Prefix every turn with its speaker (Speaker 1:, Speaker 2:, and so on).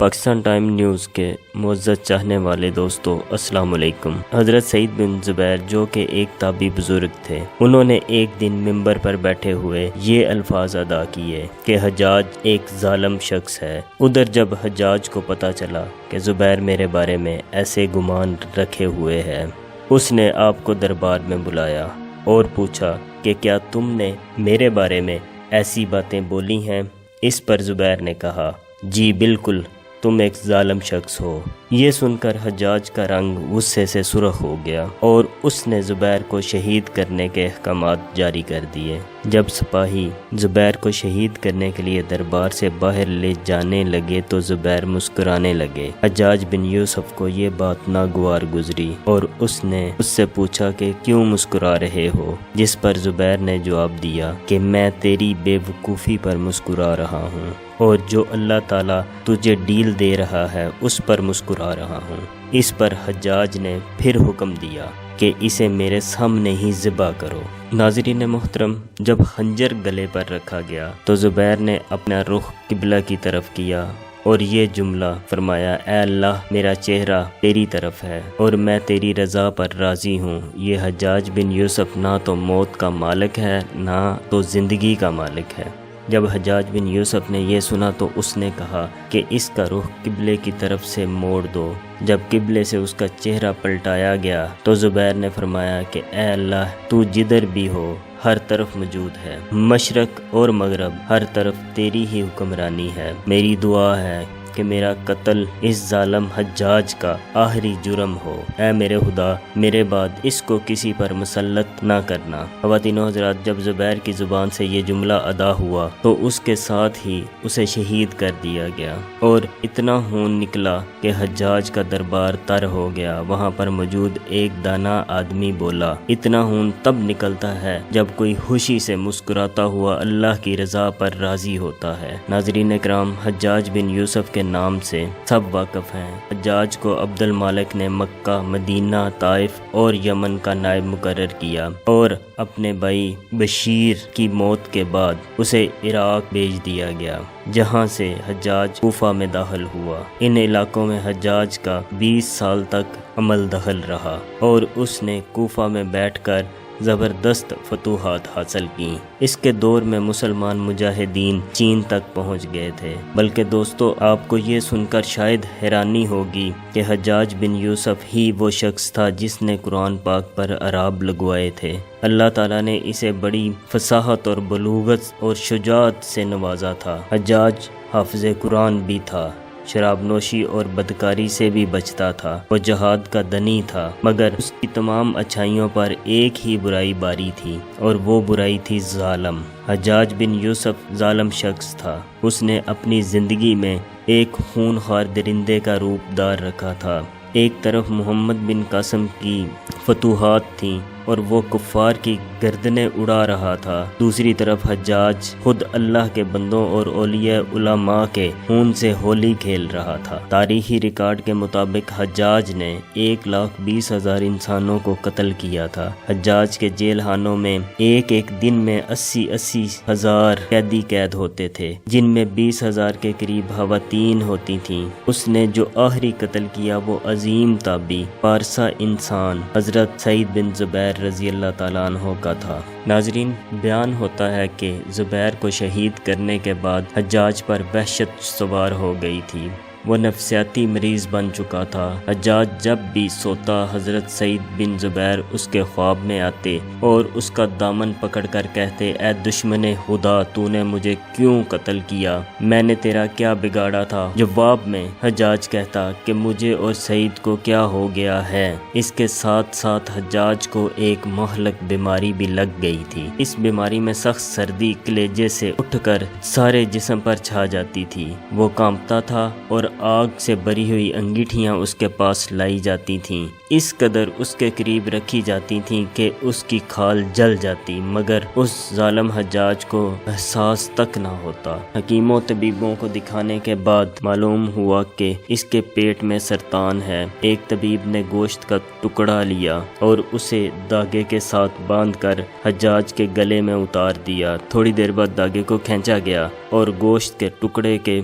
Speaker 1: Pakistan time news کے معزز چاہنے والے دوستو السلام علیکم۔ حضرت سعید بن زبیر جو کہ ایک تابعی بزرگ تھے، انہوں نے ایک دن منبر پر بیٹھے ہوئے یہ الفاظ ادا کیے کہ حجاج ایک ظالم شخص ہے۔ ادھر جب حجاج کو پتہ چلا کہ زبیر میرے بارے میں ایسے گمان رکھے ہوئے ہے، اس نے آپ کو دربار میں بلایا اور پوچھا کہ کیا تم نے میرے بارے میں ایسی باتیں بولی ہیں؟ اس پر زبیر نے کہا، جی بالکل، تم ایک ظالم شخص ہو۔ یہ سن کر حجاج کا رنگ غصے سے سرخ ہو گیا اور اس نے زبیر کو شہید کرنے کے احکامات جاری کر دیے۔ جب سپاہی زبیر کو شہید کرنے کے لیے دربار سے باہر لے جانے لگے تو زبیر مسکرانے لگے۔ حجاج بن یوسف کو یہ بات ناگوار گزری اور اس نے اس سے پوچھا کہ کیوں مسکرا رہے ہو، جس پر زبیر نے جواب دیا کہ میں تیری بے وقوفی پر مسکرا رہا ہوں اور جو اللہ تعالیٰ تجھے ڈیل دے رہا ہے اس پر مسکرا رہا ہوں۔ اس پر حجاج نے پھر حکم دیا کہ اسے میرے سامنے ہی ذبح کرو۔ ناظرین محترم، جب خنجر گلے پر رکھا گیا تو زبیر نے اپنا رخ قبلہ کی طرف کیا اور یہ جملہ فرمایا، اے اللہ، میرا چہرہ تیری طرف ہے اور میں تیری رضا پر راضی ہوں۔ یہ حجاج بن یوسف نہ تو موت کا مالک ہے نہ تو زندگی کا مالک ہے۔ جب حجاج بن یوسف نے یہ سنا تو اس نے کہا کہ اس کا رخ قبلے کی طرف سے موڑ دو۔ جب قبلے سے اس کا چہرہ پلٹایا گیا تو زبیر نے فرمایا کہ اے اللہ، تو جدھر بھی ہو ہر طرف موجود ہے، مشرق اور مغرب ہر طرف تیری ہی حکمرانی ہے۔ میری دعا ہے کہ میرا قتل اس ظالم حجاج کا آخری جرم ہو۔ اے میرے خدا، میرے بعد اس کو کسی پر مسلط نہ کرنا۔ خواتین و حضرات، جب زبیر کی زبان سے یہ جملہ ادا ہوا تو اس کے ساتھ ہی اسے شہید کر دیا گیا اور اتنا خون نکلا کہ حجاج کا دربار تر ہو گیا۔ وہاں پر موجود ایک دانا آدمی بولا، اتنا خون تب نکلتا ہے جب کوئی خوشی سے مسکراتا ہوا اللہ کی رضا پر راضی ہوتا ہے۔ ناظرین اکرام، حجاج بن یوسف کے نام سے سب واقف ہیں۔ حجاج کو عبد المالک نے مکہ، مدینہ، طائف اور یمن کا نائب مقرر کیا اور اپنے بھائی بشیر کی موت کے بعد اسے عراق بھیج دیا گیا، جہاں سے حجاج کوفہ میں داخل ہوا۔ ان علاقوں میں حجاج کا 20 سال تک عمل دخل رہا اور اس نے کوفہ میں بیٹھ کر زبردست فتوحات حاصل کی۔ اس کے دور میں مسلمان مجاہدین چین تک پہنچ گئے تھے۔ بلکہ دوستو، آپ کو یہ سن کر شاید حیرانی ہوگی کہ حجاج بن یوسف ہی وہ شخص تھا جس نے قرآن پاک پر اعراب لگوائے تھے۔ اللہ تعالیٰ نے اسے بڑی فصاحت اور بلوغت اور شجاعت سے نوازا تھا۔ حجاج حافظ قرآن بھی تھا، شراب نوشی اور بدکاری سے بھی بچتا تھا، وہ جہاد کا دنی تھا، مگر اس کی تمام اچھائیوں پر ایک ہی برائی باری تھی اور وہ برائی تھی ظالم۔ حجاج بن یوسف ظالم شخص تھا۔ اس نے اپنی زندگی میں ایک خون خوار درندے کا روپ دار رکھا تھا۔ ایک طرف محمد بن قاسم کی فتوحات تھیں اور وہ کفار کی گردنیں اڑا رہا تھا، دوسری طرف حجاج خود اللہ کے بندوں اور اولیاء علماء کے خون سے ہولی کھیل رہا تھا۔ تاریخی ریکارڈ کے مطابق حجاج نے 1,20,000 انسانوں کو قتل کیا تھا۔ حجاج کے جیل خانوں میں ایک دن میں 80,000 قیدی قید ہوتے تھے، جن میں 20,000 کے قریب خواتین ہوتی تھیں۔ اس نے جو آخری قتل کیا وہ عظیم تابعی پارسا انسان حضرت سعید بن زبیر رضی اللہ تعالیٰ عنہ کا تھا۔ ناظرین، بیان ہوتا ہے کہ زبیر کو شہید کرنے کے بعد حجاج پر وحشت سوار ہو گئی تھی، وہ نفسیاتی مریض بن چکا تھا۔ حجاج جب بھی سوتا حضرت سعید بن زبیر اس کے خواب میں آتے اور اس کا دامن پکڑ کر کہتے، اے دشمن خدا، تو نے مجھے کیوں قتل کیا؟ میں نے تیرا کیا بگاڑا تھا؟ جواب میں حجاج کہتا کہ مجھے اور سعید کو کیا ہو گیا ہے۔ اس کے ساتھ ساتھ حجاج کو ایک مہلک بیماری بھی لگ گئی تھی۔ اس بیماری میں سخت سردی کلیجے سے اٹھ کر سارے جسم پر چھا جاتی تھی۔ وہ کانپتا تھا اور آگ سے بری ہوئی انگیٹھیاں اس کے پاس لائی جاتی تھیں، اس قدر اس کے قریب رکھی جاتی تھیں کہ اس کی کھال جل جاتی، مگر اس ظالم حجاج کو احساس تک نہ ہوتا۔ حکیموں طبیبوں کو دکھانے کے بعد معلوم ہوا کہ اس کے پیٹ میں سرطان ہے۔ ایک طبیب نے گوشت کا ٹکڑا لیا اور اسے دھاگے کے ساتھ باندھ کر حجاج کے گلے میں اتار دیا۔ تھوڑی دیر بعد دھاگے کو کھینچا گیا اور گوشت کے ٹکڑے کے